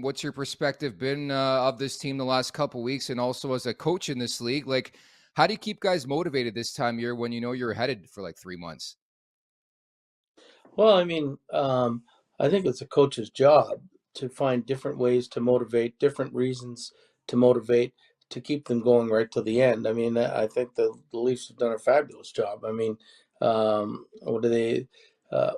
What's your perspective been of this team the last couple weeks, and also as a coach in this league? Like, how do you keep guys motivated this time of year when you know you're headed for like 3 months? Well, I mean, I think it's a coach's job to find different ways to motivate, different reasons to motivate, to keep them going right till the end. I mean, I think the Leafs have done a fabulous job. I mean, what do they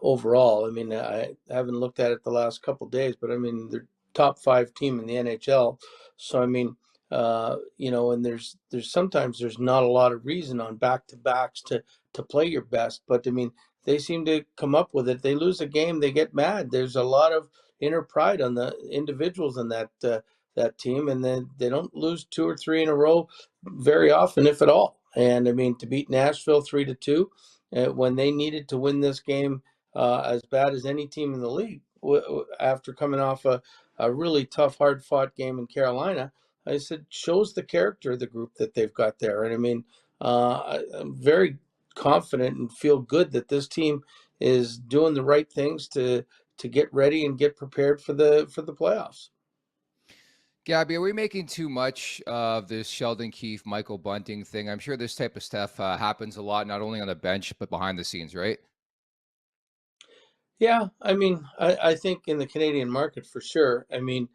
overall? I mean, I haven't looked at it the last couple of days, but I mean, they're top five team in the NHL. So I mean, and there's sometimes there's not a lot of reason on back to backs to play your best, but I mean they seem to come up with it. They lose a game, they get mad. There's a lot of inner pride on the individuals in that team, and then they don't lose two or three in a row very often, if at all. And I mean, to beat Nashville 3-2 when they needed to win this game as bad as any team in the league after coming off a really tough, hard fought game in Carolina. I said shows the character of the group that they've got there, and I mean, I'm very confident and feel good that this team is doing the right things to get ready and get prepared for the playoffs. Gabby, are we making too much of this Sheldon Keefe, Michael Bunting thing? I'm sure this type of stuff happens a lot, not only on the bench, but behind the scenes, right? Yeah, I mean, I think in the Canadian market for sure. I mean,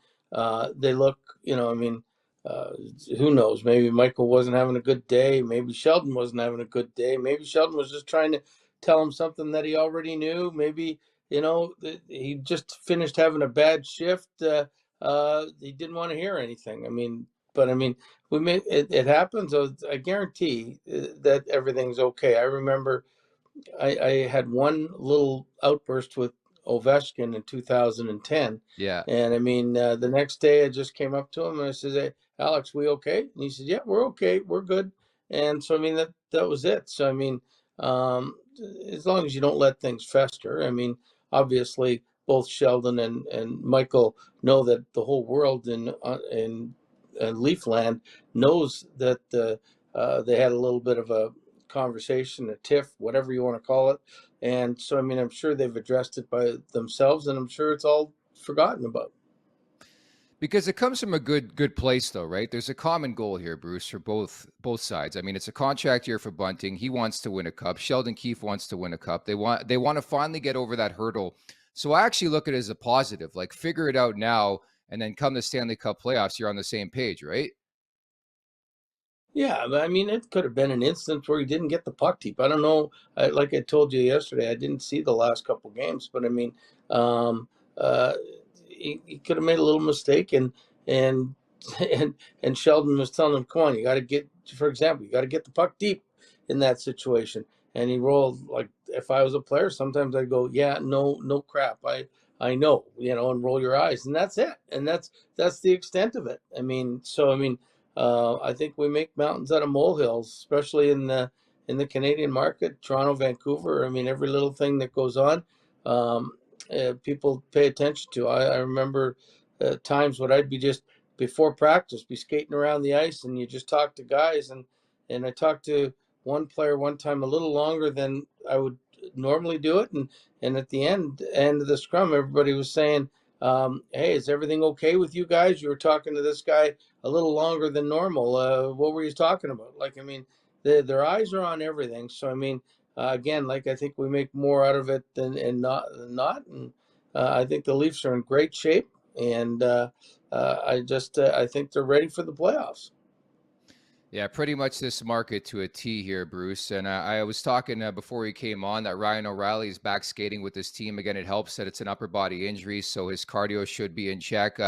they look, I mean, uh, who knows? Maybe Michael wasn't having a good day. Maybe Sheldon wasn't having a good day. Maybe Sheldon was just trying to tell him something that he already knew. Maybe, he just finished having a bad shift. He didn't want to hear anything. I mean, but I mean, it happens. I guarantee that everything's okay. I remember I had one little outburst with Ovechkin in 2010. Yeah. And I mean, the next day I just came up to him and I said, "Hey, Alex, we okay?" And he said, "Yeah, we're okay. We're good." And so, I mean, that was it. So, I mean, um, as long as you don't let things fester, I mean, obviously, both Sheldon and Michael know that the whole world in Leafland knows that they had a little bit of a conversation, a tiff, whatever you want to call it. And so, I mean, I'm sure they've addressed it by themselves, and I'm sure it's all forgotten about. Because it comes from a good place though, right? There's a common goal here, Bruce, for both sides. I mean, it's a contract year for Bunting. He wants to win a cup. Sheldon Keefe wants to win a cup. They want to finally get over that hurdle. So I actually look at it as a positive. Like figure it out now and then come the Stanley Cup playoffs, you're on the same page, right? Yeah, but I mean, it could have been an instance where he didn't get the puck deep. I don't know. Like I told you yesterday, I didn't see the last couple games, but I mean, um, uh, he could have made a little mistake, and and and Sheldon was telling him, "Come on, you got to get, for example, you got to get the puck deep in that situation." And he rolled like if I was a player, sometimes I'd go, "Yeah, no, no crap, I know, and roll your eyes, and that's it, and that's the extent of it. I mean, so I mean. I think we make mountains out of molehills, especially in the Canadian market, Toronto, Vancouver. I mean, every little thing that goes on, um, people pay attention to. I remember times when I'd be just before practice, be skating around the ice, and you just talk to guys, and I talked to one player one time a little longer than I would normally do it, and at the end of the scrum, everybody was saying, "Hey, is everything okay with you guys? You were talking to this guy a little longer than normal. What were you talking about?" Like, I mean, their eyes are on everything. So, I mean, again, like I think we make more out of it than not. And I think the Leafs are in great shape, and I think they're ready for the playoffs. Yeah, pretty much this market to a T here, Bruce. And I was talking before he came on that Ryan O'Reilly is back skating with his team again. It helps that it's an upper body injury, so his cardio should be in check.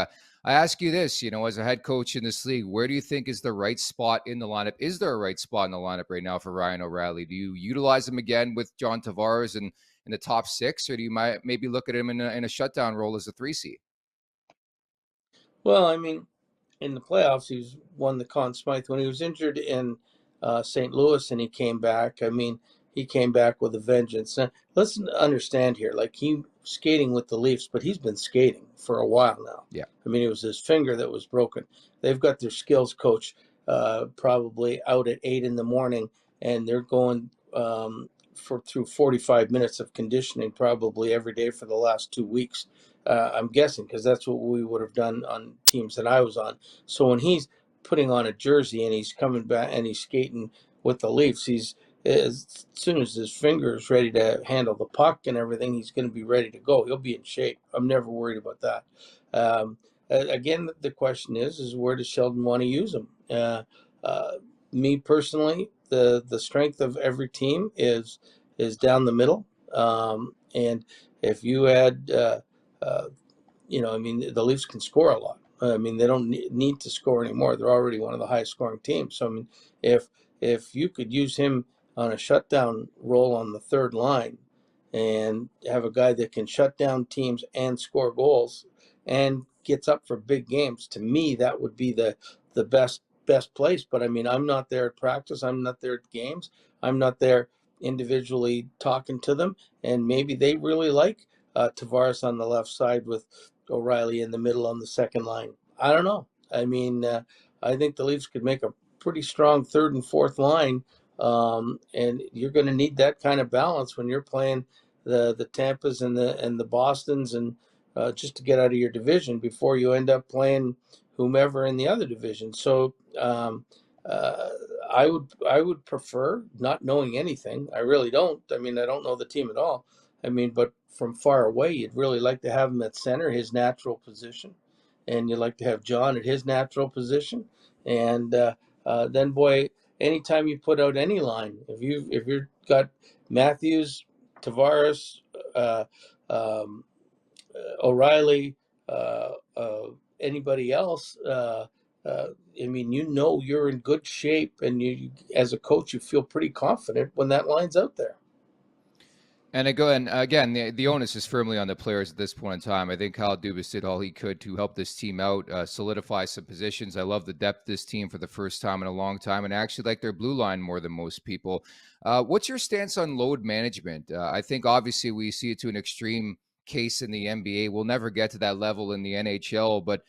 I ask you this, as a head coach in this league, where do you think is the right spot in the lineup? Is there a right spot in the lineup right now for Ryan O'Reilly? Do you utilize him again with John Tavares and in the top six, or do you might maybe look at him in a shutdown role as a 3C? Well, I mean, in the playoffs, he's won the Conn Smythe. When he was injured in St. Louis and he came back, I mean, he came back with a vengeance. Now, let's understand here, like he skating with the Leafs, but he's been skating for a while now. Yeah. I mean, it was his finger that was broken. They've got their skills coach probably out at 8 in the morning, and they're going through 45 minutes of conditioning probably every day for the last 2 weeks. I'm guessing, because that's what we would have done on teams that I was on. So when he's putting on a jersey and he's coming back and he's skating with the Leafs, he's as soon as his finger is ready to handle the puck and everything, he's going to be ready to go. He'll be in shape. I'm never worried about that. Um, Again, the question is where does Sheldon want to use him? Uh, Me personally, the strength of every team is down the middle, and if you add, uh, I mean, the Leafs can score a lot. I mean, they don't need to score anymore. They're already one of the highest scoring teams. So I mean, if you could use him on a shutdown role on the third line, and have a guy that can shut down teams and score goals and gets up for big games, to me that would be the best place. But I mean, I'm not there at practice. I'm not there at games. I'm not there individually talking to them, and maybe they really like Tavares on the left side with O'Reilly in the middle on the second line. I don't know. I mean, I think the Leafs could make a pretty strong third and fourth line, and you're going to need that kind of balance when you're playing the Tampas and the Bostons, and just to get out of your division before you end up playing whomever in the other division. So uh, I would prefer not knowing anything. I really don't. I mean, I don't know the team at all. I mean, but from far away, you'd really like to have him at center, his natural position, and you'd like to have John at his natural position, and then boy, anytime you put out any line, if you've got Matthews, Tavares, uh, um, O'Reilly, uh, uh, anybody else, I mean, you're in good shape, and you, as a coach, you feel pretty confident when that line's out there. And again, the onus is firmly on the players at this point in time. I think Kyle Dubas did all he could to help this team out, solidify some positions. I love the depth of this team for the first time in a long time, and I actually like their blue line more than most people. What's your stance on load management? I think obviously we see it to an extreme case in the NBA. We'll never get to that level in the NHL, but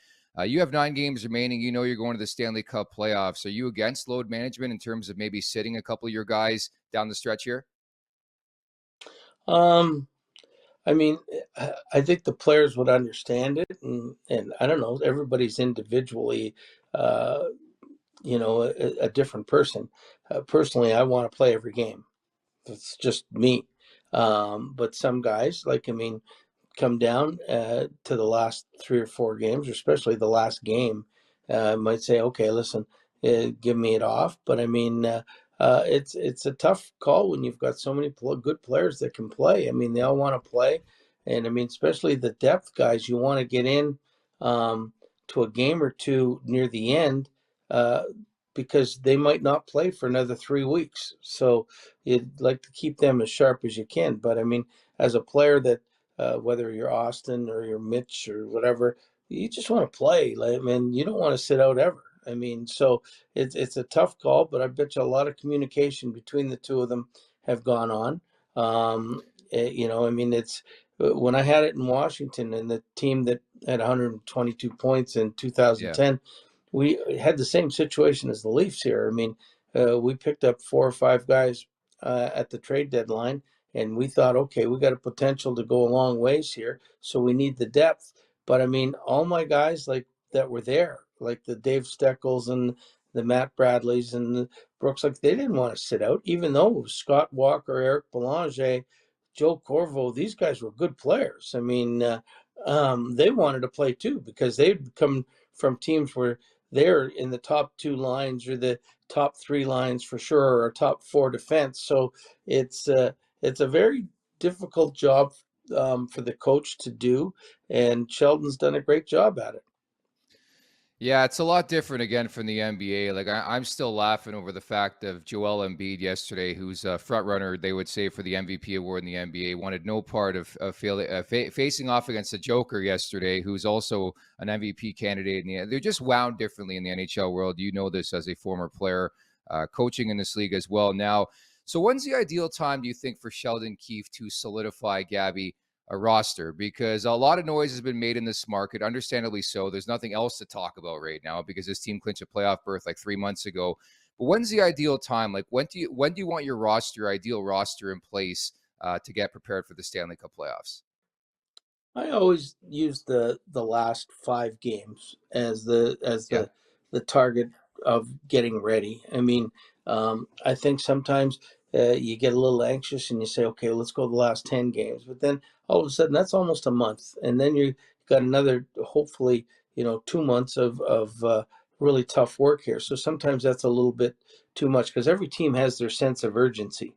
you have 9 games remaining. You know you're going to the Stanley Cup playoffs. Are you against load management in terms of maybe sitting a couple of your guys down the stretch here? Um, I mean, I think the players would understand it, and I don't know, everybody's individually, uh, a different person. Personally, I want to play every game. It's just me. But some guys, like, I mean, come down to the last 3 or 4 games, or especially the last game, might say, okay, listen, give me it off. But I mean, it's a tough call when you've got so many good players that can play. I mean, they all want to play, and I mean, especially the depth guys, you want to get in um, to a game or two near the end. Uh, because they might not play for another 3 weeks. So you'd like to keep them as sharp as you can. But I mean, as a player that whether you're Austin or you're Mitch or whatever, you just want to play. Like, I mean, you don't want to sit out ever. I mean, so it's a tough call, but I bet you a lot of communication between the two of them have gone on. I mean, it's when I had it in Washington and the team that had 122 points in Yeah. 2010, we had the same situation as the Leafs here. I mean, we picked up 4 or 5 guys at the trade deadline, and we thought, okay, we got a potential to go a long ways here, so we need the depth. But I mean, all my guys like that were there, like the Dave Steckles and the Matt Bradleys and the Brooks, like they didn't want to sit out, even though Scott Walker, Eric Belanger, Joe Corvo, these guys were good players. I mean, they wanted to play too because they'd come from teams where they're in the top 2 lines or the top 3 lines for sure, or top 4 defense. So it's it's a very difficult job for the coach to do, and Sheldon's done a great job at it. Yeah, it's a lot different again from the NBA. Like I'm still laughing over the fact of Joel Embiid yesterday, who's a front runner, they would say, for the MVP award in the NBA, wanted no part of facing off against the Joker yesterday, who's also an MVP candidate. They're just wound differently in the NHL world. You know this as a former player, coaching in this league as well now. So when's the ideal time, do you think, for Sheldon Keefe to solidify, Gabby, a roster? Because a lot of noise has been made in this market, understandably so. There's nothing else to talk about right now because this team clinched a playoff berth like 3 months ago. But when's the ideal time? Like when do you want your roster, ideal roster, in place to get prepared for the Stanley Cup playoffs? I always use the last 5 games as the Yeah. the target of getting ready. I mean, I think sometimes you get a little anxious and you say, okay, let's go the last 10 games, but then all of a sudden that's almost a month, and then you got another hopefully 2 months of really tough work here. So sometimes that's a little bit too much because every team has their sense of urgency.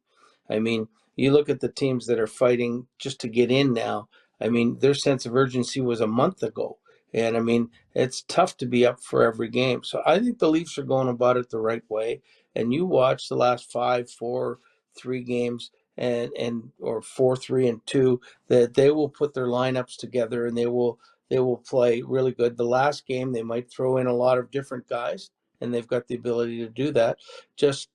I mean, you look at the teams that are fighting just to get in now. I mean, their sense of urgency was a month ago. And I mean, it's tough to be up for every game. So I think the Leafs are going about it the right way. And you watch the last 5-4-3 games and or 4-3-2, that they will put their lineups together and they will play really good. The last game they might throw in a lot of different guys, and they've got the ability to do that. Just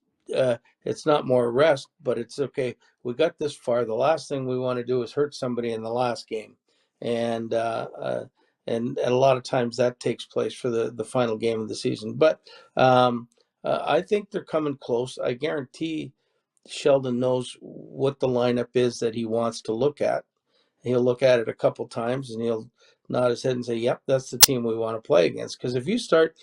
it's not more rest, but it's okay. We got this far. The last thing we want to do is hurt somebody in the last game, and a lot of times that takes place for the final game of the season. But I think they're coming close. I guarantee Sheldon knows what the lineup is that he wants to look at. He'll look at it a couple times and he'll nod his head and say, "Yep, that's the team we want to play against." Because if you start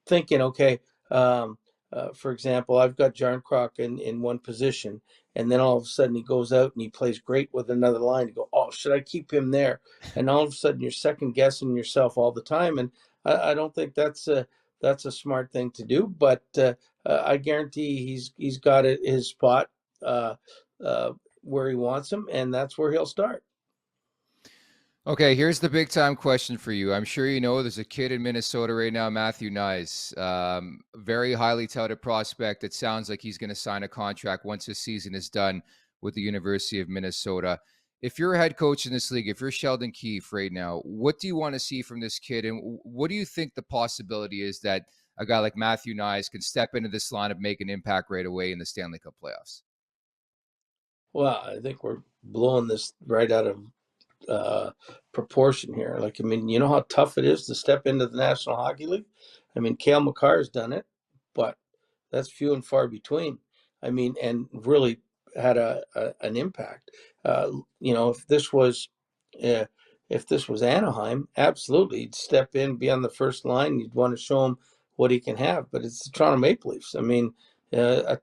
thinking, okay, for example, I've got Jarnkrok in one position, and then all of a sudden he goes out and he plays great with another line. You go, oh, should I keep him there? And all of a sudden you're second guessing yourself all the time, and I don't think that's a smart thing to do. But I guarantee he's got his spot uh, uh, where he wants him, and that's where he'll start. Okay, here's the big time question for you. I'm sure you know there's a kid in Minnesota right now, Matthew Knies, very highly touted prospect. It sounds like he's going to sign a contract once his season is done with the University of Minnesota. If you're a head coach in this league, if you're Sheldon Keefe right now, what do you want to see from this kid? And what do you think the possibility is that a guy like Matthew Knies can step into this lineup, make an impact right away in the Stanley Cup playoffs? Well, I think we're blowing this right out of uh, proportion here. Like, I mean, you know how tough it is to step into the National Hockey League? I mean, Cale Makar's done it, but that's few and far between. I mean, and really had an impact. Uh, if this was uh, Anaheim, absolutely, he'd step in, be on the first line. You'd want to show him what he can have. But it's the Toronto Maple Leafs. I mean, one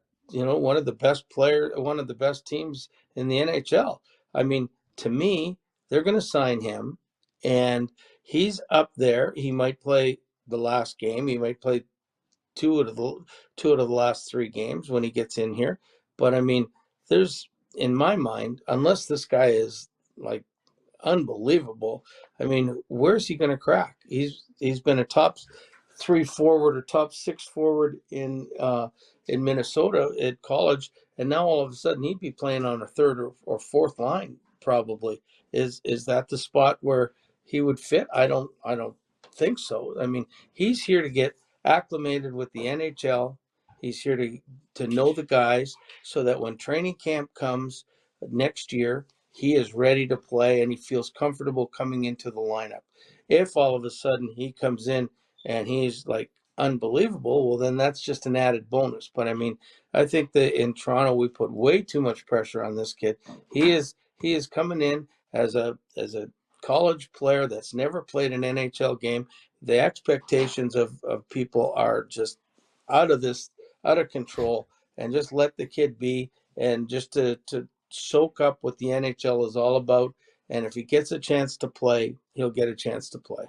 of the one of the best teams in the NHL. I mean, to me, they're going to sign him, and he's up there. He might play the last game. He might play two out of the last 3 games when he gets in here. But I mean, there's in my mind, unless this guy is like unbelievable. I mean, where's he going to crack? He's been a top 3 forward or top 6 forward in Minnesota at college, and now all of a sudden he'd be playing on a third or fourth line probably. Is that the spot where he would fit? I don't think so. I mean, he's here to get acclimated with the NHL. He's here to know the guys so that when training camp comes next year, he is ready to play and he feels comfortable coming into the lineup. If all of a sudden he comes in and he's like unbelievable, well, then that's just an added bonus. But I mean, I think that in Toronto we put way too much pressure on this kid. He is coming in as a college player that's never played an NHL game. The expectations of people are just out of this out of control, and just let the kid be, and just to soak up what the NHL is all about. And if he gets a chance to play, he'll get a chance to play.